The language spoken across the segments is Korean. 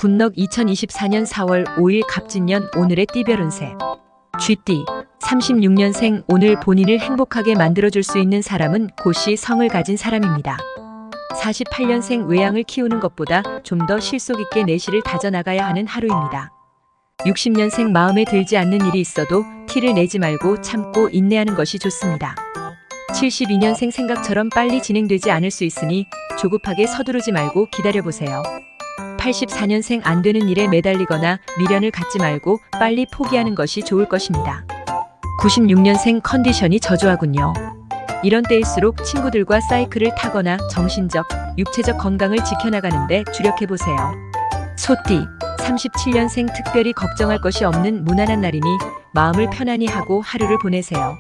굿넉 2024년 4월 5일 갑진년 오늘의 띠별 운세. 쥐띠 36년생 오늘 본인을 행복하게 만들어줄 수 있는 사람은 고씨 성을 가진 사람입니다. 48년생 외양을 키우는 것보다 좀 더 실속 있게 내실을 다져나가야 하는 하루입니다. 60년생 마음에 들지 않는 일이 있어도 티를 내지 말고 참고 인내하는 것이 좋습니다. 72년생 생각처럼 빨리 진행되지 않을 수 있으니 조급하게 서두르지 말고 기다려보세요. 84년생 안 되는 일에 매달리거나 미련을 갖지 말고 빨리 포기하는 것이 좋을 것입니다. 96년생 컨디션이 저조하군요. 이런 때일수록 친구들과 사이클을 타거나 정신적, 육체적 건강을 지켜나가는데 주력해보세요. 소띠 37년생 특별히 걱정할 것이 없는 무난한 날이니 마음을 편안히 하고 하루를 보내세요.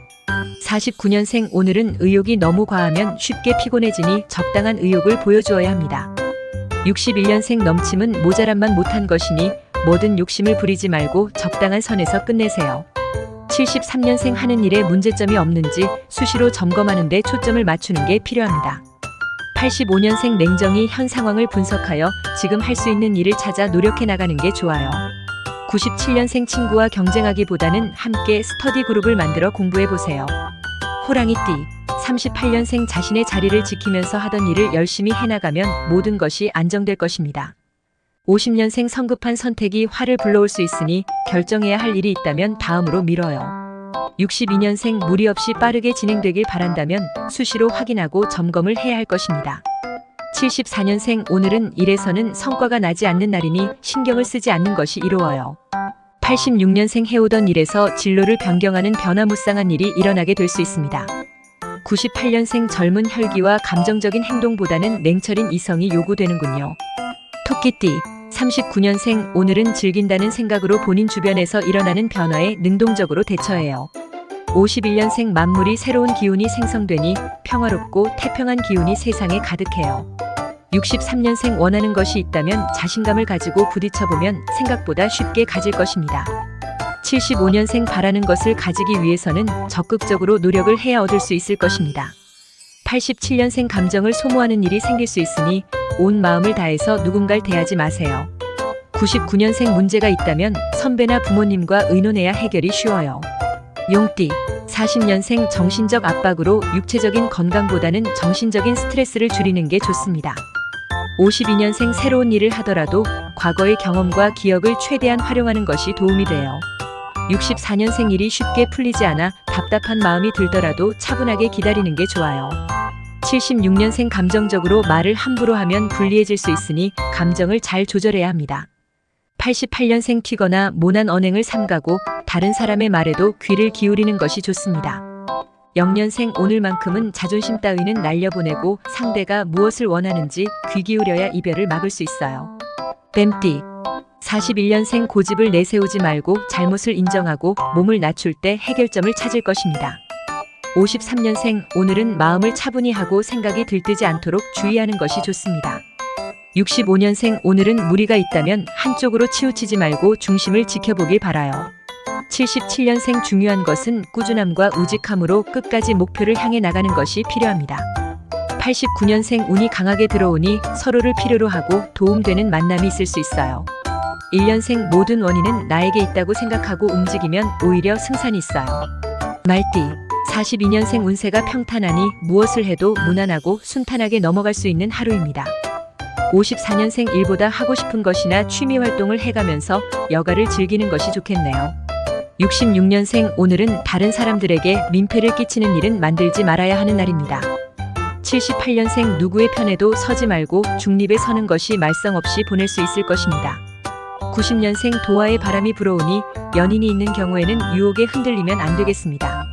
49년생 오늘은 의욕이 너무 과하면 쉽게 피곤해지니 적당한 의욕을 보여주어야 합니다. 61년생 넘침은 모자람만 못한 것이니 뭐든 욕심을 부리지 말고 적당한 선에서 끝내세요. 73년생 하는 일에 문제점이 없는지 수시로 점검하는 데 초점을 맞추는 게 필요합니다. 85년생 냉정히 현 상황을 분석하여 지금 할 수 있는 일을 찾아 노력해 나가는 게 좋아요. 97년생 친구와 경쟁하기보다는 함께 스터디 그룹을 만들어 공부해보세요. 호랑이띠 38년생 자신의 자리를 지키면서 하던 일을 열심히 해나가면 모든 것이 안정될 것입니다. 50년생 성급한 선택이 화를 불러올 수 있으니 결정해야 할 일이 있다면 다음으로 미뤄요. 62년생 무리 없이 빠르게 진행되길 바란다면 수시로 확인하고 점검을 해야 할 것입니다. 74년생 오늘은 일에서는 성과가 나지 않는 날이니 신경을 쓰지 않는 것이 이로워요. 86년생 해오던 일에서 진로를 변경하는 변화무쌍한 일이 일어나게 될 수 있습니다. 98년생 젊은 혈기와 감정적인 행동보다는 냉철인 이성이 요구되는군요. 토끼띠 39년생 오늘은 즐긴다는 생각으로 본인 주변에서 일어나는 변화에 능동적으로 대처해요. 51년생 만물이 새로운 기운이 생성되니 평화롭고 태평한 기운이 세상에 가득해요. 63년생 원하는 것이 있다면 자신감을 가지고 부딪혀보면 생각보다 쉽게 가질 것입니다. 75년생 바라는 것을 가지기 위해서는 적극적으로 노력을 해야 얻을 수 있을 것입니다. 87년생 감정을 소모하는 일이 생길 수 있으니 온 마음을 다해서 누군가를 대하지 마세요. 99년생 문제가 있다면 선배나 부모님과 의논해야 해결이 쉬워요. 용띠 40년생 정신적 압박으로 육체적인 건강보다는 정신적인 스트레스를 줄이는 게 좋습니다. 52년생 새로운 일을 하더라도 과거의 경험과 기억을 최대한 활용하는 것이 도움이 돼요. 64년생 일이 쉽게 풀리지 않아 답답한 마음이 들더라도 차분하게 기다리는 게 좋아요. 76년생 감정적으로 말을 함부로 하면 불리해질 수 있으니 감정을 잘 조절해야 합니다. 88년생 튀거나 모난 언행을 삼가고 다른 사람의 말에도 귀를 기울이는 것이 좋습니다. 0년생 오늘만큼은 자존심 따위는 날려보내고 상대가 무엇을 원하는지 귀 기울여야 이별을 막을 수 있어요. 뱀띠 41년생 고집을 내세우지 말고 잘못을 인정하고 몸을 낮출 때 해결점을 찾을 것입니다. 53년생 오늘은 마음을 차분히 하고 생각이 들뜨지 않도록 주의하는 것이 좋습니다. 65년생 오늘은 무리가 있다면 한쪽으로 치우치지 말고 중심을 지켜보길 바라요. 77년생 중요한 것은 꾸준함과 우직함으로 끝까지 목표를 향해 나가는 것이 필요합니다. 89년생 운이 강하게 들어오니 서로를 필요로 하고 도움되는 만남이 있을 수 있어요. 1년생 모든 원인은 나에게 있다고 생각하고 움직이면 오히려 승산이 있어요. 말띠 42년생 운세가 평탄하니 무엇을 해도 무난하고 순탄하게 넘어갈 수 있는 하루입니다. 54년생 일보다 하고 싶은 것이나 취미 활동을 해가면서 여가를 즐기는 것이 좋겠네요. 66년생 오늘은 다른 사람들에게 민폐를 끼치는 일은 만들지 말아야 하는 날입니다. 78년생 누구의 편에도 서지 말고 중립에 서는 것이 말썽 없이 보낼 수 있을 것입니다. 90년생 도화의 바람이 불어오니 연인이 있는 경우에는 유혹에 흔들리면 안 되겠습니다.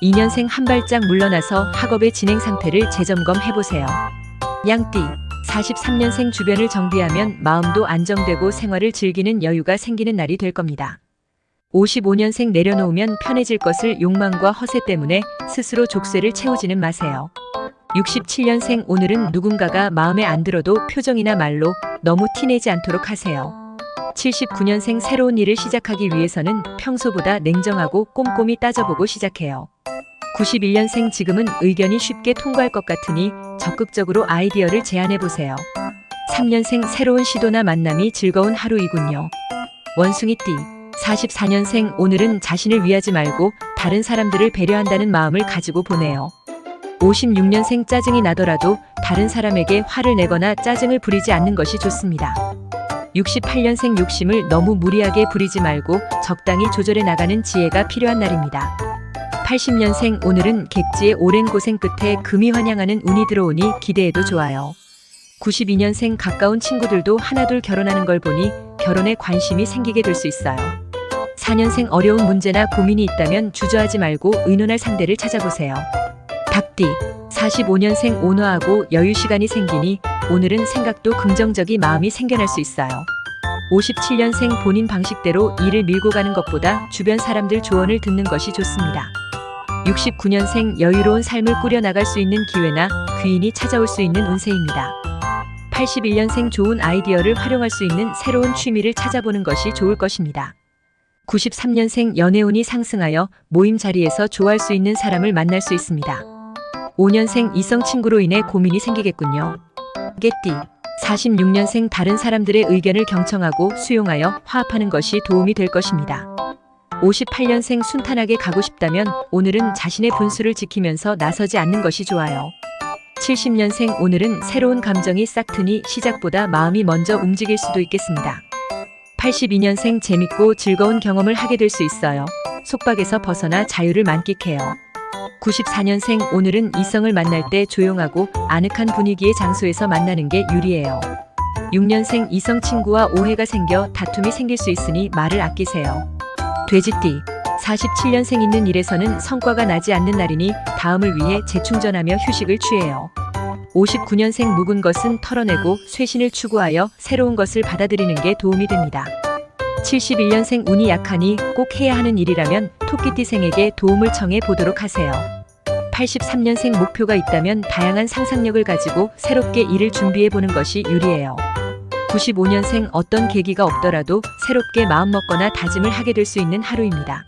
2년생 한 발짝 물러나서 학업의 진행 상태를 재점검해보세요. 양띠 43년생 주변을 정비하면 마음도 안정되고 생활을 즐기는 여유가 생기는 날이 될 겁니다. 55년생 내려놓으면 편해질 것을 욕망과 허세 때문에 스스로 족쇄를 채우지는 마세요. 67년생 오늘은 누군가가 마음에 안 들어도 표정이나 말로 너무 티내지 않도록 하세요. 79년생 새로운 일을 시작하기 위해서는 평소보다 냉정하고 꼼꼼히 따져보고 시작해요. 91년생 지금은 의견이 쉽게 통과할 것 같으니 적극적으로 아이디어를 제안해보세요. 3년생 새로운 시도나 만남이 즐거운 하루이군요. 원숭이띠 44년생 오늘은 자신을 위하지 말고 다른 사람들을 배려한다는 마음을 가지고 보내요. 56년생 짜증이 나더라도 다른 사람에게 화를 내거나 짜증을 부리지 않는 것이 좋습니다. 68년생 욕심을 너무 무리하게 부리지 말고 적당히 조절해 나가는 지혜가 필요한 날입니다. 80년생 오늘은 객지의 오랜 고생 끝에 금이 환영하는 운이 들어오니 기대해도 좋아요. 92년생 가까운 친구들도 하나둘 결혼하는 걸 보니 결혼에 관심이 생기게 될 수 있어요. 4년생 어려운 문제나 고민이 있다면 주저하지 말고 의논할 상대를 찾아보세요. 닭띠 45년생 온화하고 여유 시간이 생기니 오늘은 생각도 긍정적인 마음이 생겨날 수 있어요. 57년생 본인 방식대로 일을 밀고 가는 것보다 주변 사람들 조언을 듣는 것이 좋습니다. 69년생 여유로운 삶을 꾸려나갈 수 있는 기회나 귀인이 찾아올 수 있는 운세입니다. 81년생 좋은 아이디어를 활용할 수 있는 새로운 취미를 찾아보는 것이 좋을 것입니다. 93년생 연애운이 상승하여 모임 자리에서 좋아할 수 있는 사람을 만날 수 있습니다. 5년생 이성 친구로 인해 고민이 생기겠군요. 개띠 46년생 다른 사람들의 의견을 경청하고 수용하여 화합하는 것이 도움이 될 것입니다. 58년생 순탄하게 가고 싶다면 오늘은 자신의 분수를 지키면서 나서지 않는 것이 좋아요. 70년생 오늘은 새로운 감정이 싹 트니 시작보다 마음이 먼저 움직일 수도 있겠습니다. 82년생 재밌고 즐거운 경험을 하게 될 수 있어요. 속박에서 벗어나 자유를 만끽해요. 94년생 오늘은 이성을 만날 때 조용하고 아늑한 분위기의 장소에서 만나는 게 유리해요. 6년생 이성 친구와 오해가 생겨 다툼이 생길 수 있으니 말을 아끼세요. 돼지띠 47년생 있는 일에서는 성과가 나지 않는 날이니 다음을 위해 재충전하며 휴식을 취해요. 59년생 묵은 것은 털어내고 쇄신을 추구하여 새로운 것을 받아들이는 게 도움이 됩니다. 71년생 운이 약하니 꼭 해야 하는 일이라면 토끼띠생에게 도움을 청해 보도록 하세요. 83년생 목표가 있다면 다양한 상상력을 가지고 새롭게 일을 준비해 보는 것이 유리해요. 95년생 어떤 계기가 없더라도 새롭게 마음먹거나 다짐을 하게 될 수 있는 하루입니다.